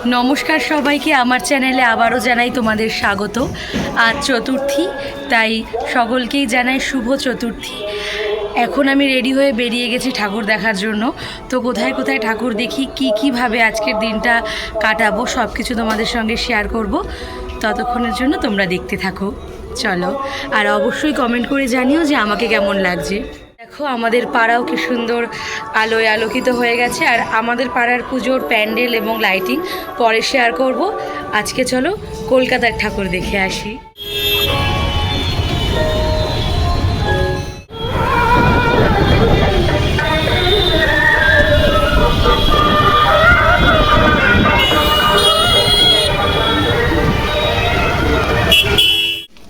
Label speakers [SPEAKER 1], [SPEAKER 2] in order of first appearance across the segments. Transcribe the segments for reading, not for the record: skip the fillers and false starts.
[SPEAKER 1] নমস্কার সবাইকে, আমার চ্যানেলে আবারও জানাই তোমাদের স্বাগত। আজ চতুর্থী, তাই সকলকেই জানাই শুভ চতুর্থী। এখন আমি রেডি হয়ে বেরিয়ে গেছি ঠাকুর দেখার জন্য। তো কোথায় কোথায় ঠাকুর দেখি, কীভাবে আজকের দিনটা কাটাবো, সব কিছু তোমাদের সঙ্গে শেয়ার করব। ততক্ষণের জন্য তোমরা দেখতে থাকো, চলো। আর অবশ্যই কমেন্ট করে জানিও যে আমাকে কেমন লাগছে। দেখো, আমাদের পাড়াও কি সুন্দর আলোয় আলোকিত হয়ে গেছে। আর আমাদের পাড়ার পুজোর প্যান্ডেল এবং লাইটিং পরে শেয়ার করব। আজকে চলো কলকাতার ঠাকুর দেখে আসি।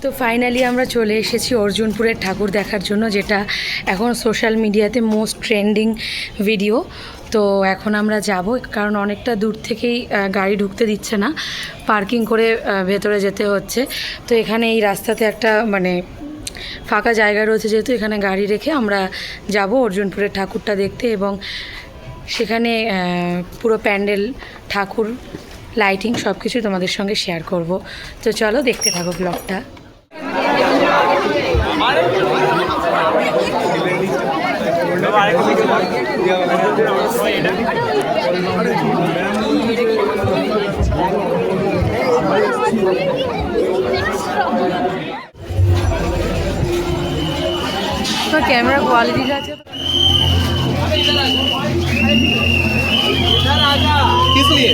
[SPEAKER 1] তো ফাইনালি আমরা চলে এসেছি অর্জুনপুরের ঠাকুর দেখার জন্য, যেটা এখন সোশ্যাল মিডিয়াতে মোস্ট ট্রেন্ডিং ভিডিও। তো এখন আমরা যাব, কারণ অনেকটা দূর থেকেই গাড়ি ঢুকতে দিচ্ছে না, পার্কিং করে ভেতরে যেতে হচ্ছে। তো এখানে এই রাস্তাতে একটা ফাঁকা জায়গা রয়েছে, যেহেতু এখানে গাড়ি রেখে আমরা যাব অর্জুনপুরের ঠাকুরটা দেখতে। এবং সেখানে পুরো প্যান্ডেল, ঠাকুর, লাইটিং সব কিছুই তোমাদের সঙ্গে শেয়ার করব। তো চলো দেখতে থাকো ব্লগটা। তো ক্যামেরা কোয়ালিটি আছে
[SPEAKER 2] किस लिए?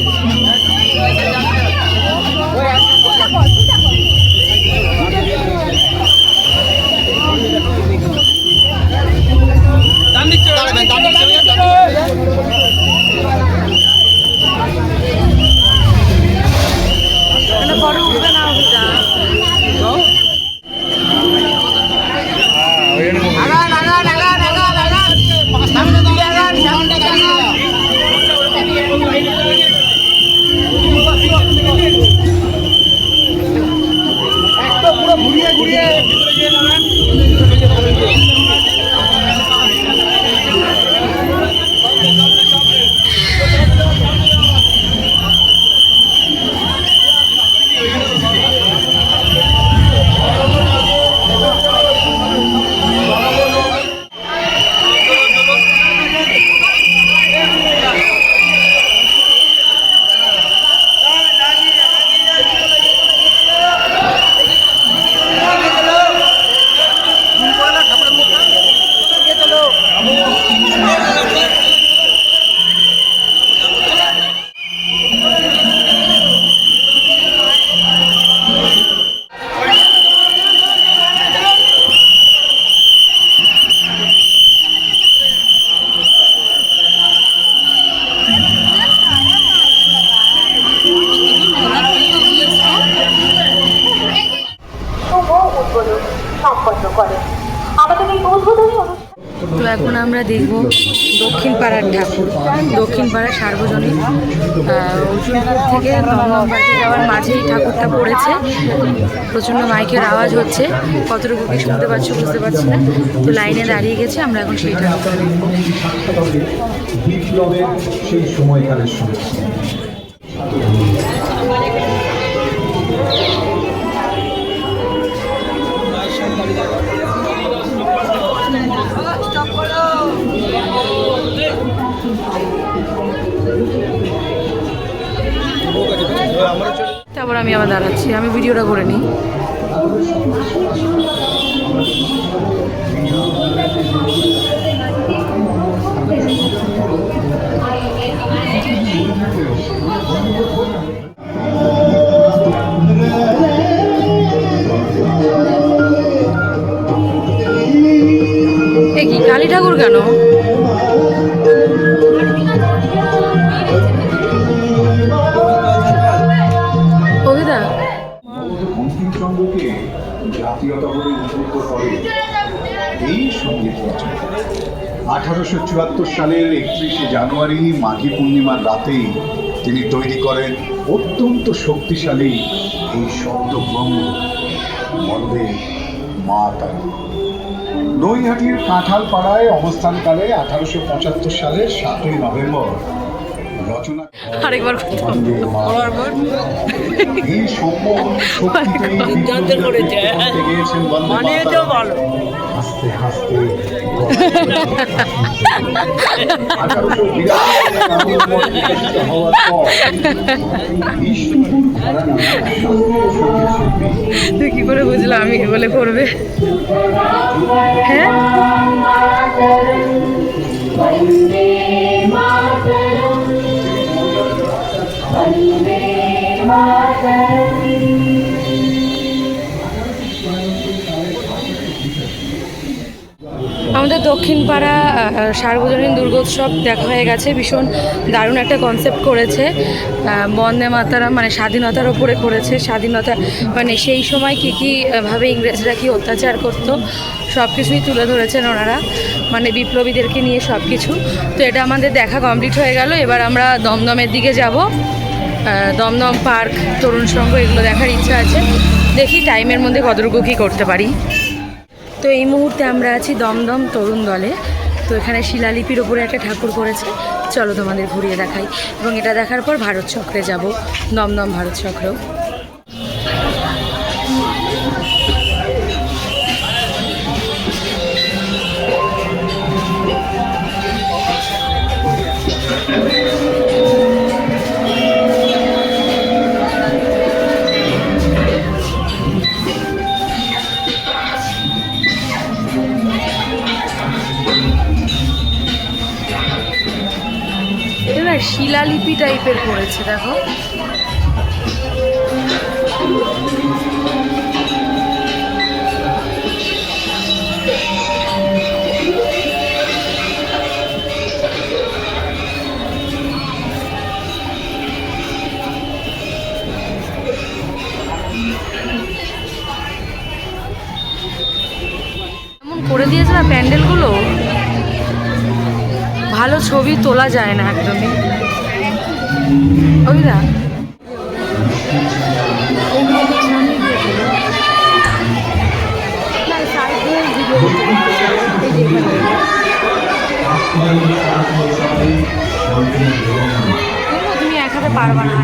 [SPEAKER 2] তো এখন আমরা দেখব দক্ষিণ পাড়ার ঠাকুর। দক্ষিণ পাড়ার সার্বজনীন অর্জুনপুর থেকে নবমবাড়িতে যাওয়ার মাঝেই ঠাকুরটা পড়েছে। প্রচণ্ড মাইকের আওয়াজ হচ্ছে, কতটুকু কি শুনতে পাচ্ছ বুঝতে পারছি না। তো লাইনে দাঁড়িয়ে গেছে, আমরা এখন সেই ঠাকুরটা দেখব।
[SPEAKER 3] বিপ্লবের সেই সময়কালের সঙ্গে
[SPEAKER 1] তারপর আমি আবার দাঁড়াচ্ছি, আমি ভিডিওটা করে নিই। এ কি কালী ঠাকুর কেন? কবিতা
[SPEAKER 3] বঙ্কিমচন্দ্রকে জাতীয়তা বলে উদ্বুদ্ধ করে এই সঙ্গীত রচনা। 1874 সালের 31শে জানুয়ারি মাঘী পূর্ণিমার রাতেই তিনি তৈরি করেন অত্যন্ত শক্তিশালী এই শব্দভঙ্গ বন্দে মা তারা। নৈহাটির কাঁঠালপাড়ায় অবস্থানকালে 1875 সালের 7ই নভেম্বর রচনা।
[SPEAKER 2] আরেকবার করতে হবে। বলার পর
[SPEAKER 3] এই সম্মোহন শক্তিতেই বিদ্যুৎ করতে গিয়েছেন বন্দে মাতরম। হাসতে হাসতে 1882 হওয়ার পর বিষ্ণুপুর ঘরানা শাস্ত্রীয় সঙ্গীত শিল্পী
[SPEAKER 2] তুই কি করে বুঝলাম আমি কি বলে করবে? হ্যাঁ আমাদের দক্ষিণ পাড়া সার্বজনীন দুর্গোৎসব দেখা হয়ে গেছে। ভীষণ দারুণ একটা কনসেপ্ট করেছে, বন্দে মাতরম মানে স্বাধীনতার ওপরে করেছে। স্বাধীনতা মানে সেই সময় কী কী ভাবে ইংরেজরা কী অত্যাচার করতো সব কিছুই তুলে ধরেছেন ওনারা, মানে বিপ্লবীদেরকে নিয়ে সব কিছু। তো এটা আমাদের দেখা কমপ্লিট হয়ে গেল। এবার আমরা দমদমের দিকে যাব, দমদম পার্ক, তরুণ সংঘ এগুলো দেখার ইচ্ছা আছে। দেখি টাইমের মধ্যে কতটুকু কী করতে পারি। তো এই মুহূর্তে আমরা আছি দমদম তরুণ দলে। তো এখানে শিলালিপির ওপরে একটা ঠাকুর করেছে, চলো তোমাদের ঘুরিয়ে দেখাই। এবং এটা দেখার পর ভারত চক্রে যাব, দমদম ভারত চক্র। এটা না শিলালিপি টাইপের করেছে, দেখো। এমন করে দিয়েছে না প্যান্ডেলগুলো, ভালো ছবি তোলা যায় না একদমই। ওই না তুমি এক হাতে পারবা না।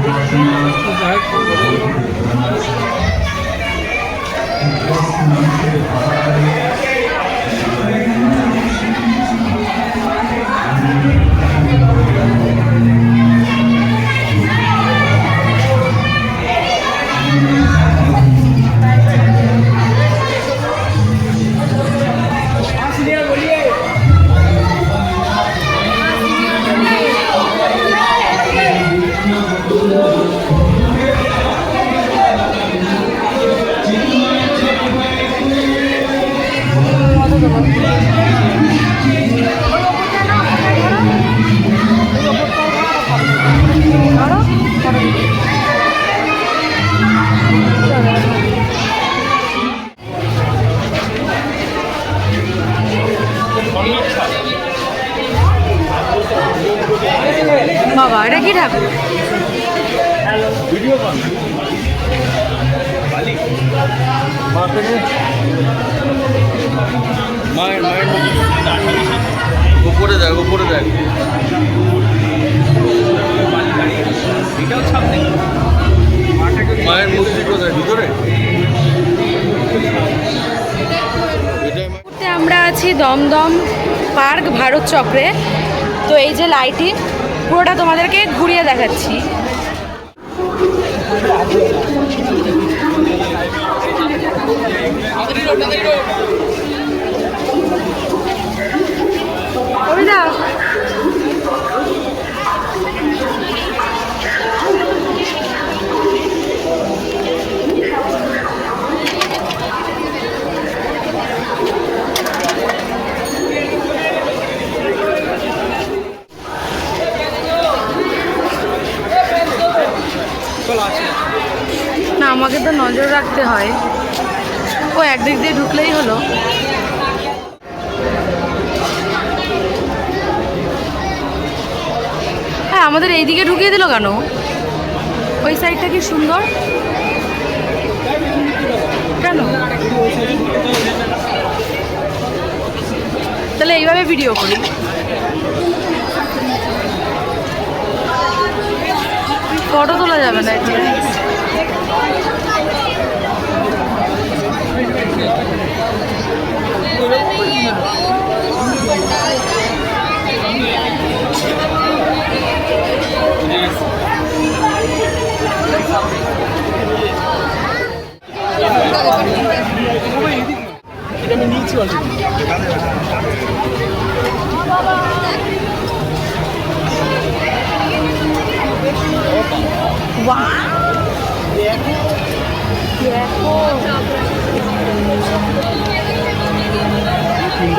[SPEAKER 2] বাবা এটা কি ঠাকুর?
[SPEAKER 4] মায়ের উপরে দেখ, উপরে দেখ। মায়ের মূর্তি কোথায়? ভিতরে?
[SPEAKER 2] আমরা আছি দমদম পার্ক ভারত চক্রে। তো এই যে লাইটিং পুরোটা তোমাদেরকে ঘুরিয়ে দেখাচ্ছি। না আমাকে তো নজর রাখতে হয়, ও একদিক দিয়ে ঢুকলেই হলো। হ্যাঁ আমাদের এই দিকে ঢুকিয়ে দিল কেন? ওই সাইডটা কি সুন্দর কেন? তাহলে এইভাবে ভিডিও করি। ফটো তোলা যাবে না এটা।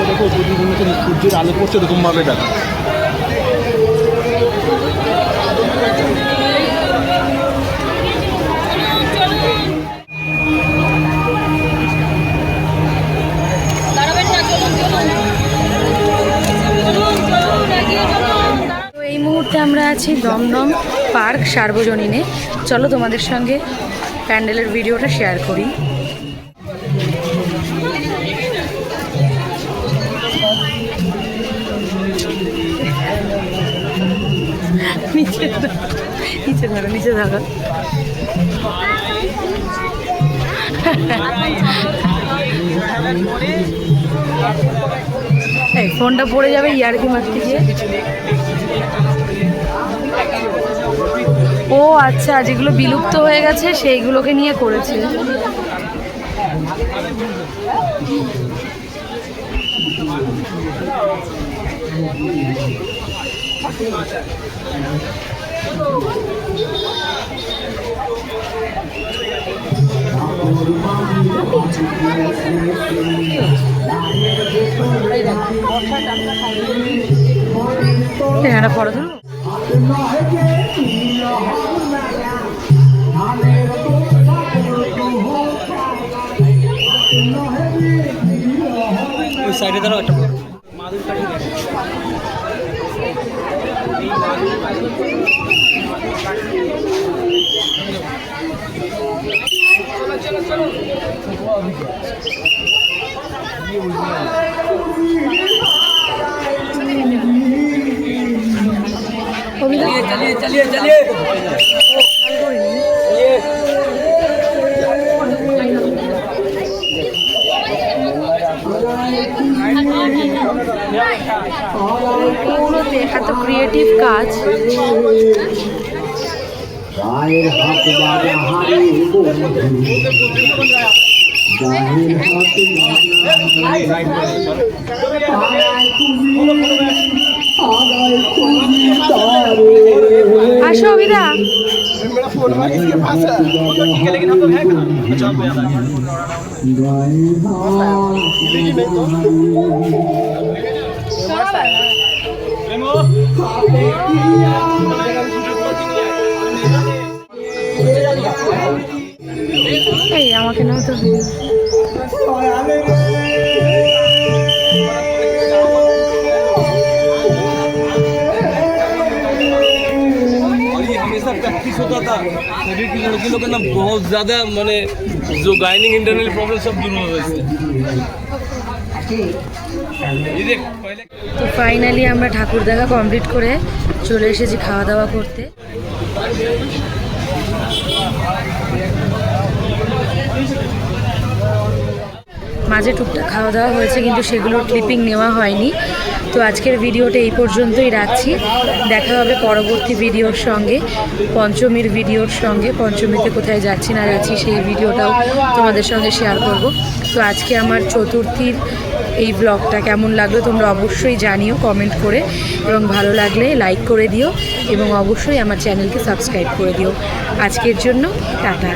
[SPEAKER 5] দেখো প্রতিদিন সূর্যের আলো পড়ছে এরকম ভাবে দেখা।
[SPEAKER 2] তো এই মুহূর্তে আমরা আছি দমদম পার্ক সার্বজনীনে। চলো তোমাদের সঙ্গে প্যান্ডেলের ভিডিওটা শেয়ার করি। নিচে ধরো। এই ফোনটা পড়ে যাবে, ইয়ারকি মারতে গিয়ে। ও আচ্ছা, যেগুলো বিলুপ্ত হয়ে গেছে সেইগুলোকে নিয়ে করেছে। এটা পড়ো তো।
[SPEAKER 5] ওই সাইডে দাঁড়াও একটা।
[SPEAKER 4] চালিয়ে
[SPEAKER 2] পুরোতে এত ক্রিয়েটিভ কাজ।
[SPEAKER 3] গায়ের হাত বাজা হারে বন্ধু গায়ের হাত
[SPEAKER 2] আসো অভিদা। এই আমাকে নাও তো।
[SPEAKER 4] प्रैक्टिस होता था शरीर की लड़कियों का ना बहुत ज़्यादा मैंने जो गाइनिंग इंटरनल प्रॉब्लम सब दूर हो गए।
[SPEAKER 2] তো ফাইনালি আমরা ঠাকুর দেখা কমপ্লিট করে চলে এসেছি খাওয়া দাওয়া করতে। মাঝে টুকটাক খাওয়া দাওয়া হয়েছে, কিন্তু সেগুলোর ক্লিপিং নেওয়া হয়নি। তো আজকের ভিডিওটা এই পর্যন্তই রাখছি। দেখা হবে পরবর্তী ভিডিওর সঙ্গে, পঞ্চমীর ভিডিওর সঙ্গে। পঞ্চমীতে কোথায় যাচ্ছি না যাচ্ছি সেই ভিডিওটাও তোমাদের সঙ্গে শেয়ার করব। তো আজকে আমার চতুর্থীর এই ব্লগটা কেমন লাগলো তোমরা অবশ্যই জানিও কমেন্ট করে, এবং ভালো লাগলে লাইক করে দিও, এবং অবশ্যই আমার চ্যানেলকে সাবস্ক্রাইব করে দিও। আজকের জন্য টাটা।